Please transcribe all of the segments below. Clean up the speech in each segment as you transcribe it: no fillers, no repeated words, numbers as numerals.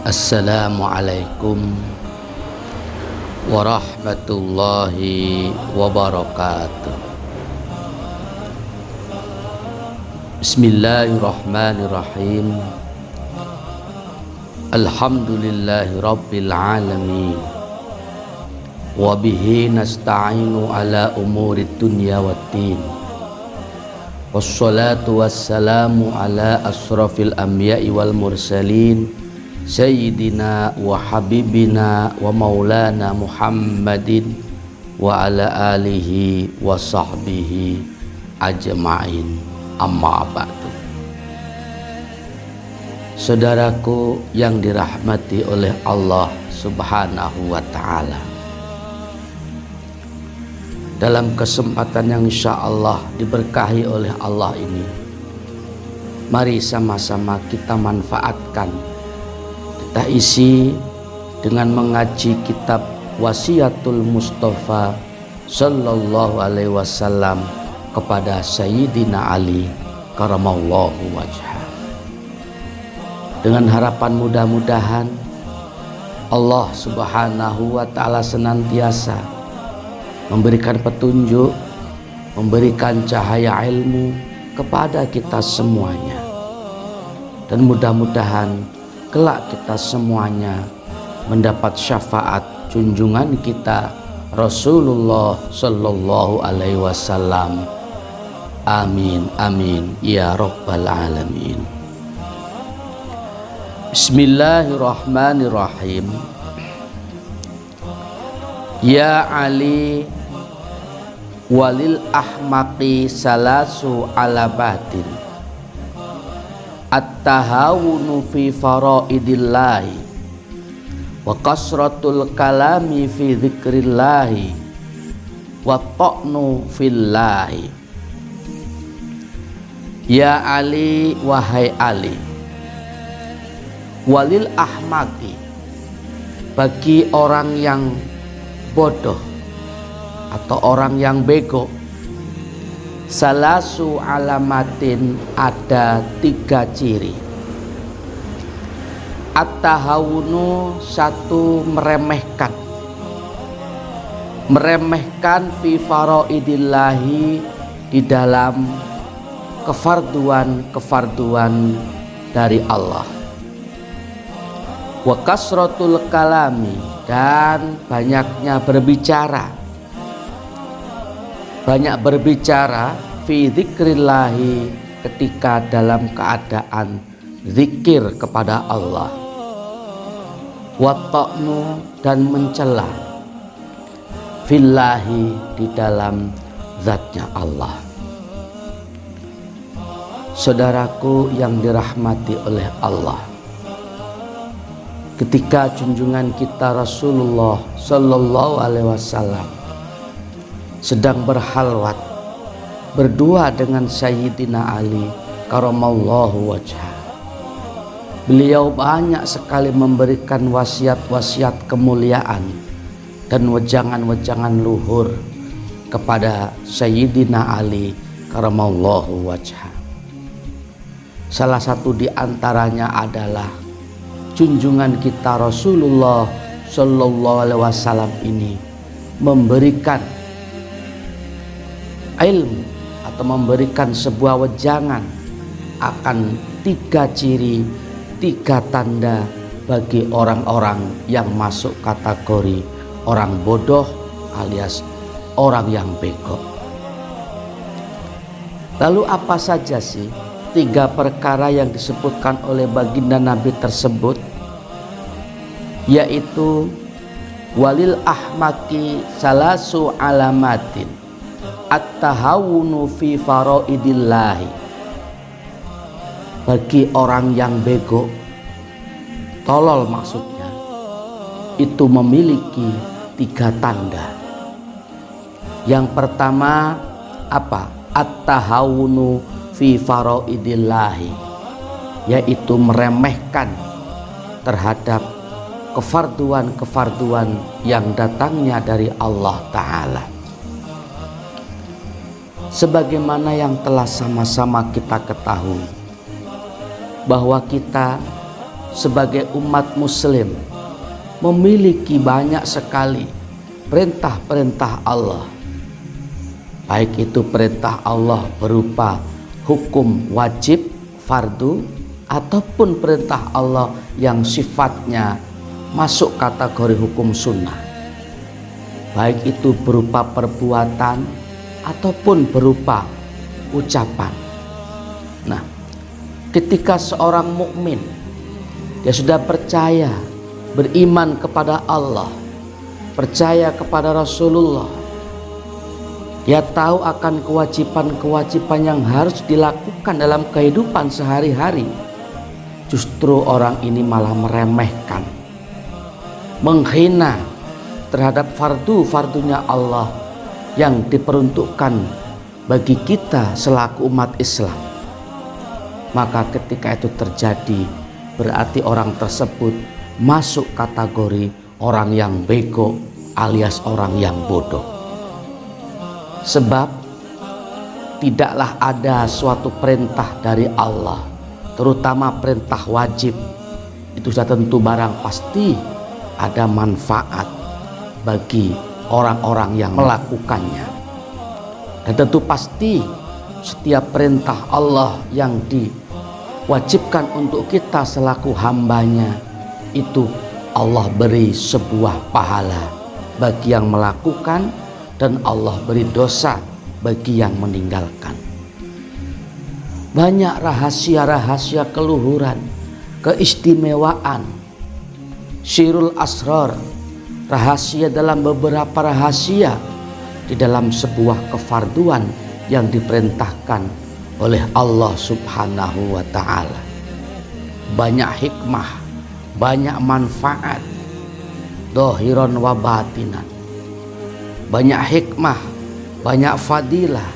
Assalamualaikum warahmatullahi wabarakatuh. Bismillahirrahmanirrahim. Alhamdulillahi rabbil alamin. Wabihi nasta'inu ala umuri dunya waddin. Wassalatu wassalamu ala asrafil anbiya'i wal mursalin Sayyidina wa habibina wa maulana Muhammadin wa ala alihi wa sahbihi ajma'in, amma ba'du. Saudaraku yang dirahmati oleh Allah Subhanahu wa ta'ala, dalam kesempatan yang insya Allah diberkahi oleh Allah ini, mari sama-sama kita manfaatkan, kita isi dengan mengaji kitab Wasiyatul Mustafa Sallallahu Alaihi Wasallam kepada Sayyidina Ali Karamallahu wajhah, dengan harapan mudah-mudahan Allah Subhanahu wa ta'ala senantiasa memberikan petunjuk, memberikan cahaya ilmu kepada kita semuanya, dan mudah-mudahan kelak kita semuanya mendapat syafaat junjungan kita Rasulullah Sallallahu Alaihi Wasallam. Amin amin ya rabbal alamin. Bismillahirrahmanirrahim. Ya Ali walil ahmaqi salasu alabatin, at-tahawunu fi faraidillahi wa kasratul kalami fi dzikrillahi wa ta'nu fillahi. Ya Ali, wahai Ali, walil ahmaqi, bagi orang yang bodoh atau orang yang bego, salasu alamatin, ada 3 ciri. At-tahawunu, satu, meremehkan fi faraidillahi, di dalam kefarduan dari Allah. Wa kasratul kalami, dan banyaknya berbicara, banyak berbicara fi dzikrillahi, ketika dalam keadaan zikir kepada Allah. Wa ta'nu, dan mencela fillahi, di dalam zatnya Allah. Saudaraku yang dirahmati oleh Allah, ketika junjungan kita Rasulullah Sallallahu Alaihi Wasallam sedang berhalwat berdua dengan Sayyidina Ali Karamallahu wajhah, beliau banyak sekali memberikan wasiat-wasiat kemuliaan dan wejangan-wejangan luhur kepada Sayyidina Ali Karamallahu wajhah. Salah satu di antaranya adalah junjungan kita Rasulullah Sallallahu Alaihi Wasallam ini memberikan ilmu atau memberikan sebuah wejangan akan 3 ciri, 3 tanda bagi orang-orang yang masuk kategori orang bodoh alias orang yang bego. Lalu apa saja sih 3 perkara yang disebutkan oleh baginda Nabi tersebut? Yaitu walil ahmaqi salasu alamatin, at-tahawunu fi faraidillahi, bagi orang yang bego, tolol maksudnya, itu memiliki 3 tanda. Yang pertama apa? At-tahawunu fi faraidillahi, yaitu meremehkan terhadap kefarduan-kefarduan yang datangnya dari Allah Ta'ala. Sebagaimana yang telah sama-sama kita ketahui, bahwa kita sebagai umat muslim memiliki banyak sekali perintah-perintah Allah, baik itu perintah Allah berupa hukum wajib, fardu, ataupun perintah Allah yang sifatnya masuk kategori hukum sunnah, baik itu berupa perbuatan ataupun berupa ucapan. Nah, ketika seorang mukmin dia sudah percaya, beriman kepada Allah, percaya kepada Rasulullah, dia tahu akan kewajiban-kewajiban yang harus dilakukan dalam kehidupan sehari-hari, justru orang ini malah meremehkan, menghina terhadap fardu-fardunya Allah yang diperuntukkan bagi kita selaku umat Islam. Maka ketika itu terjadi, berarti orang tersebut masuk kategori orang yang bego alias orang yang bodoh. Sebab tidaklah ada suatu perintah dari Allah, terutama perintah wajib, itu sudah tentu barang pasti ada manfaat bagi orang-orang yang melakukannya. Dan tentu pasti setiap perintah Allah yang diwajibkan untuk kita selaku hambanya, itu Allah beri sebuah pahala bagi yang melakukan, dan Allah beri dosa bagi yang meninggalkan. Banyak rahasia-rahasia keluhuran, keistimewaan, syirul asrar, rahasia dalam beberapa rahasia di dalam sebuah kefarduan yang diperintahkan oleh Allah Subhanahu wa ta'ala. Banyak hikmah, banyak manfaat, dohiron wa batinan. Banyak hikmah, banyak fadilah,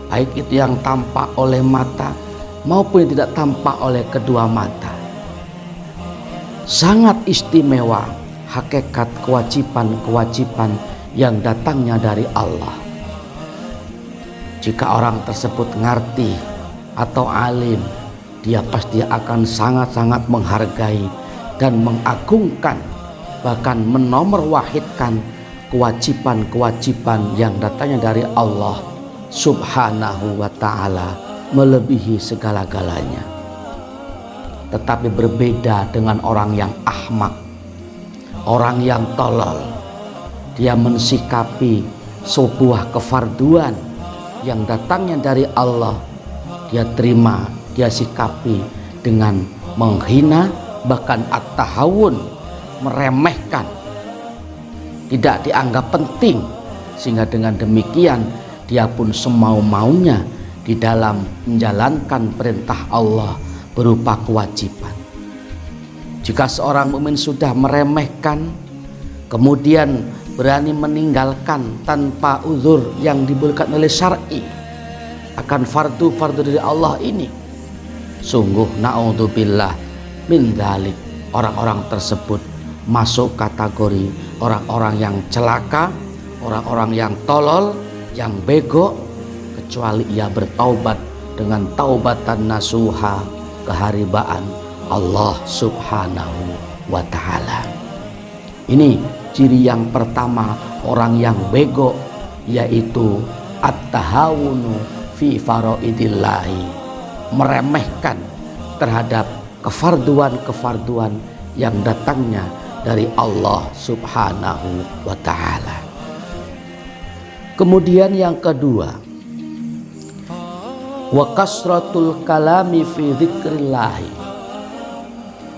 baik itu yang tampak oleh mata maupun yang tidak tampak oleh kedua mata. Sangat istimewa hakikat kewajiban-kewajiban yang datangnya dari Allah. Jika orang tersebut ngerti atau alim, dia pasti akan sangat-sangat menghargai dan mengagungkan, bahkan menomorwahidkan kewajiban-kewajiban yang datangnya dari Allah Subhanahu wa ta'ala melebihi segala-galanya. Tetapi berbeda dengan orang yang ahmak, orang yang tolol. Dia mensikapi sebuah kefarduan yang datangnya dari Allah, dia terima, dia sikapi dengan menghina, bahkan at-tahawun, meremehkan, tidak dianggap penting, sehingga dengan demikian dia pun semau-maunya di dalam menjalankan perintah Allah berupa kewajiban. Jika seorang mukmin sudah meremehkan, kemudian berani meninggalkan tanpa uzur yang diberikan oleh syar'i akan fardu-fardu dari Allah ini, sungguh na'udzubillah min dzalik, orang-orang tersebut masuk kategori orang-orang yang celaka, orang-orang yang tolol, yang bego, kecuali ia bertaubat dengan taubatan nasuha, keharibaan Allah Subhanahu wa ta'ala. Ini ciri yang pertama orang yang bego, yaitu at-tahawunu fi faraidillahi, meremehkan terhadap kefarduan-kefarduan yang datangnya dari Allah Subhanahu wa ta'ala. Kemudian yang kedua, wa kasratul kalami fi dzikrillahi,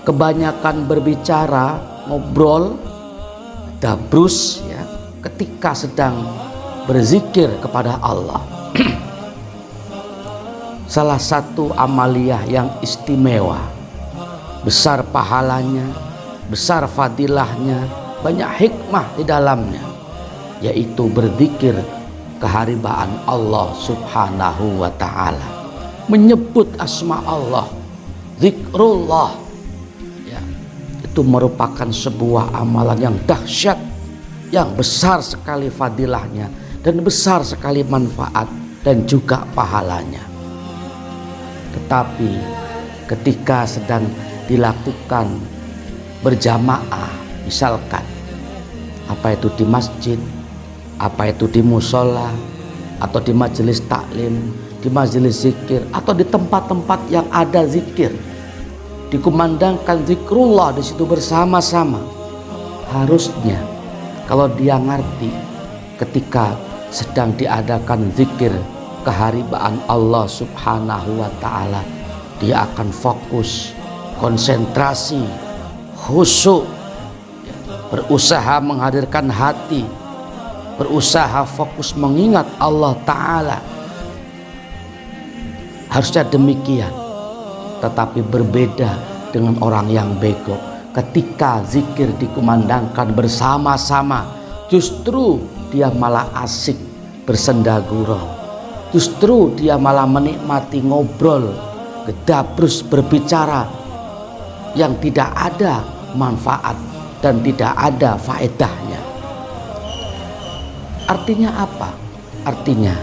kebanyakan berbicara, ngobrol, dabrus ya, ketika sedang berzikir kepada Allah. Salah satu amaliyah yang istimewa, besar pahalanya, besar fadilahnya, banyak hikmah di dalamnya, yaitu berzikir keharibaan Allah Subhanahu wa ta'ala, menyebut asma Allah, zikrullah ya, itu merupakan sebuah amalan yang dahsyat, yang besar sekali fadilahnya dan besar sekali manfaat dan juga pahalanya. Tetapi ketika sedang dilakukan berjamaah, misalkan apa itu di masjid, apa itu di musola, atau di majelis taklim, di majelis zikir, atau di tempat-tempat yang ada zikir, dikumandangkan zikrullah di situ bersama-sama. Harusnya kalau dia ngerti ketika sedang diadakan zikir keharibaan Allah Subhanahu wa ta'ala, dia akan fokus, konsentrasi, khusyuk, berusaha menghadirkan hati, berusaha fokus mengingat Allah Ta'ala. Harusnya demikian. Tetapi berbeda dengan orang yang bego. Ketika zikir dikumandangkan bersama-sama, justru dia malah asik bersendagurau, justru dia malah menikmati ngobrol, gedabrus, berbicara yang tidak ada manfaat dan tidak ada faedahnya. Artinya apa? Artinya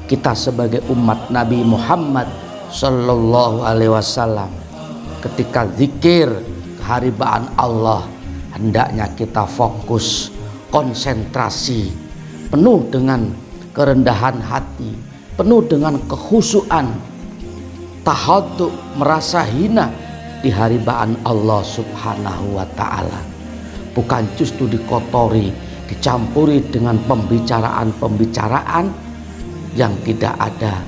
kita sebagai umat Nabi Muhammad Sallallahu Alaihi Wasallam, ketika zikir keharibaan Allah, hendaknya kita fokus, konsentrasi, penuh dengan kerendahan hati, penuh dengan kekhusyuan, tahaddu, merasa hina di haribaan Allah Subhanahu wa ta'ala. Bukan justru dikotori, dicampuri dengan pembicaraan-pembicaraan yang tidak ada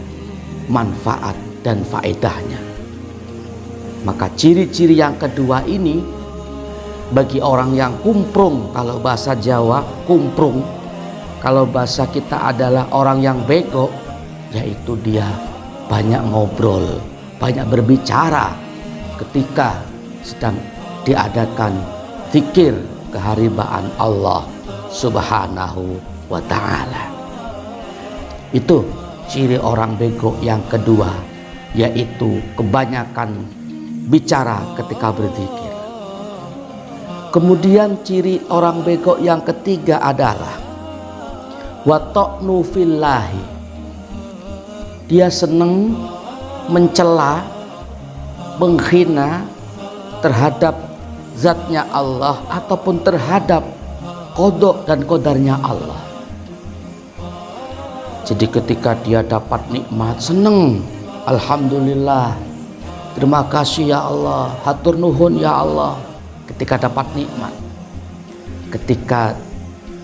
manfaat dan faedahnya. Maka ciri-ciri yang kedua ini bagi orang yang kumprung, kalau bahasa Jawa kumprung, kalau bahasa kita adalah orang yang bego, yaitu dia banyak ngobrol, banyak berbicara ketika sedang diadakan zikir keharibaan Allah Subhanahu wa ta'ala. Itu ciri orang bego yang kedua, yaitu kebanyakan bicara ketika berzikir. Kemudian ciri orang bego yang ketiga adalah wa ta'nu fillahi. Dia senang mencela, menghina terhadap zatnya Allah ataupun terhadap qada dan qadarnya Allah. Jadi ketika dia dapat nikmat, senang, alhamdulillah, terima kasih ya Allah, hatur nuhun ya Allah. Ketika dapat nikmat, ketika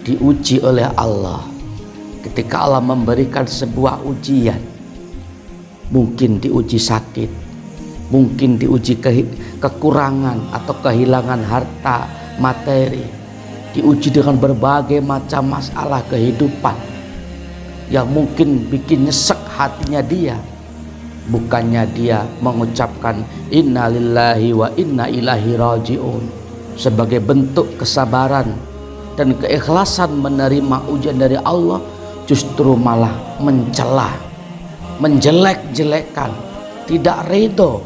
diuji oleh Allah, ketika Allah memberikan sebuah ujian, mungkin diuji sakit, mungkin diuji kekurangan atau kehilangan harta materi, diuji dengan berbagai macam masalah kehidupan yang mungkin bikin nyesek hatinya dia. Bukannya dia mengucapkan inna lillahi wa inna ilaihi raji'un sebagai bentuk kesabaran dan keikhlasan menerima ujian dari Allah, justru malah mencela, menjelek-jelekan, tidak ridho,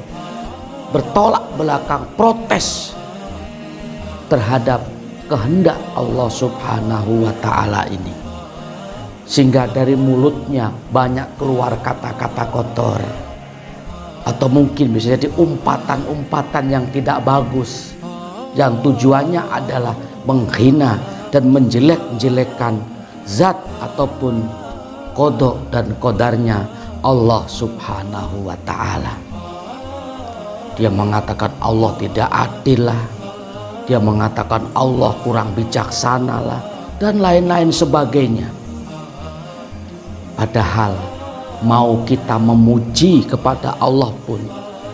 bertolak belakang, protes terhadap kehendak Allah Subhanahu wa ta'ala ini. Sehingga dari mulutnya banyak keluar kata-kata kotor, atau mungkin bisa jadi umpatan-umpatan yang tidak bagus, yang tujuannya adalah menghina dan menjelek-jelekan zat ataupun qada dan qadarnya Allah Subhanahu wa ta'ala. Dia mengatakan Allah tidak adil lah, dia mengatakan Allah kurang bijaksana lah, dan lain-lain sebagainya. Padahal mau kita memuji kepada Allah pun,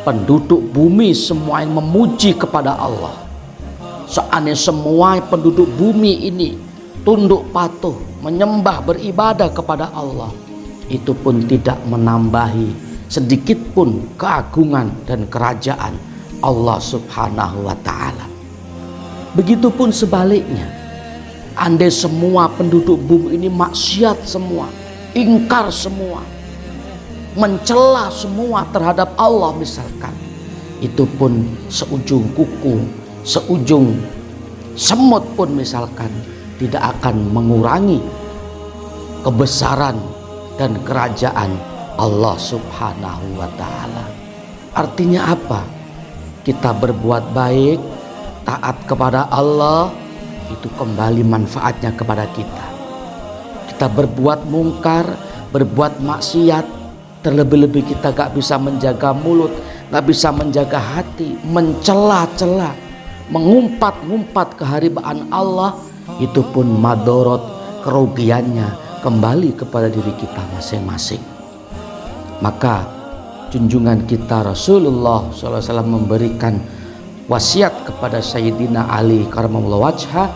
penduduk bumi semua yang memuji kepada Allah. Seandainya semua penduduk bumi ini tunduk patuh, menyembah, beribadah kepada Allah, itu pun tidak menambahi sedikit pun keagungan dan kerajaan Allah Subhanahu wa ta'ala. Begitupun sebaliknya, andai semua penduduk bumi ini maksiat semua, ingkar semua, mencela semua terhadap Allah misalkan, itu pun seujung kuku, seujung semut pun misalkan tidak akan mengurangi kebesaran dan kerajaan Allah Subhanahu wa ta'ala. Artinya apa? kita berbuat baik, taat kepada Allah, itu kembali manfaatnya kepada kita. Kita berbuat mungkar, berbuat maksiat, terlebih-lebih kita gak bisa menjaga mulut, gak bisa menjaga hati, mencela-cela, mengumpat-ngumpat keharibaan Allah, itu pun madorot, kerugiannya kembali kepada diri kita masing-masing. Maka junjungan kita Rasulullah SAW memberikan wasiat kepada Sayyidina Ali karramallahu wajhah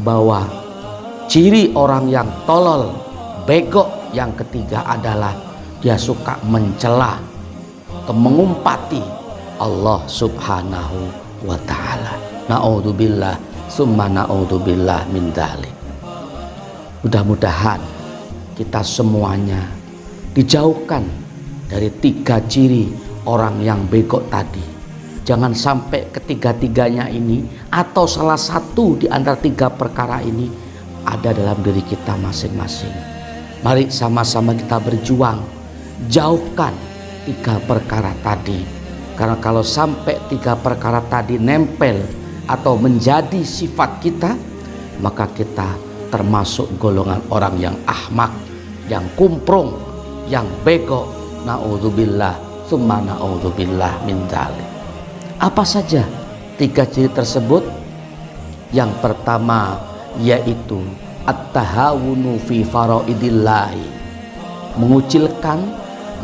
bahwa ciri orang yang tolol, bego yang ketiga adalah dia suka mencela atau mengumpati Allah Subhanahu wa ta'ala. Na'udzubillah summa na'udzubillah min dzalik. Mudah-mudahan kita semuanya dijauhkan dari 3 ciri orang yang bego tadi. Jangan sampai ketiga-tiganya ini atau salah satu di antara 3 perkara ini ada dalam diri kita masing-masing. Mari sama-sama kita berjuang, jauhkan 3 perkara tadi. Karena kalau sampai 3 perkara tadi nempel atau menjadi sifat kita, maka kita termasuk golongan orang yang ahmak, yang kumprung, yang bego. Na'udzubillah summa na'udzubillah min dzalik. Apa saja 3 ciri tersebut? Yang pertama yaitu at-tahawunu fi faraidillahi, mengucilkan,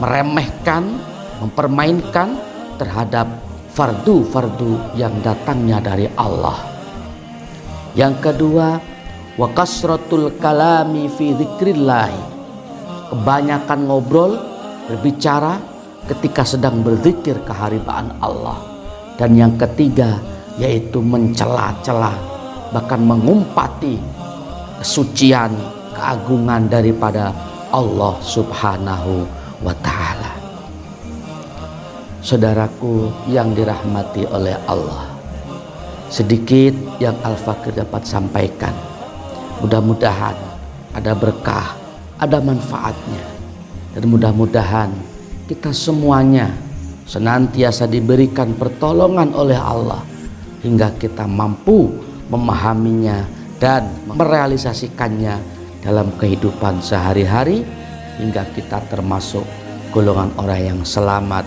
meremehkan, mempermainkan terhadap fardu-fardu yang datangnya dari Allah. Yang kedua, wa kasratul kalami fi dzikrillah, kebanyakan ngobrol, berbicara ketika sedang berzikir keharibaan Allah. Dan yang ketiga yaitu mencela-cela, bahkan mengumpati kesucian, keagungan daripada Allah Subhanahu wa ta'ala. Saudaraku yang dirahmati oleh Allah, sedikit yang Al-Fakir dapat sampaikan. Mudah-mudahan ada berkah, ada manfaatnya, dan mudah-mudahan kita semuanya senantiasa diberikan pertolongan oleh Allah hingga kita mampu memahaminya dan merealisasikannya dalam kehidupan sehari-hari, hingga kita termasuk golongan orang yang selamat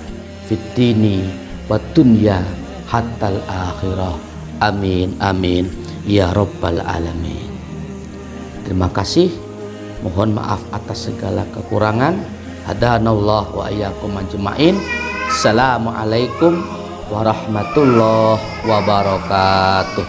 fitini wa dunya hatal akhirah. Amin amin ya rabbal alamin. Terima kasih, mohon maaf atas segala kekurangan. Hadanallah wa iyyakum ajmain. Assalamualaikum warahmatullahi wabarakatuh.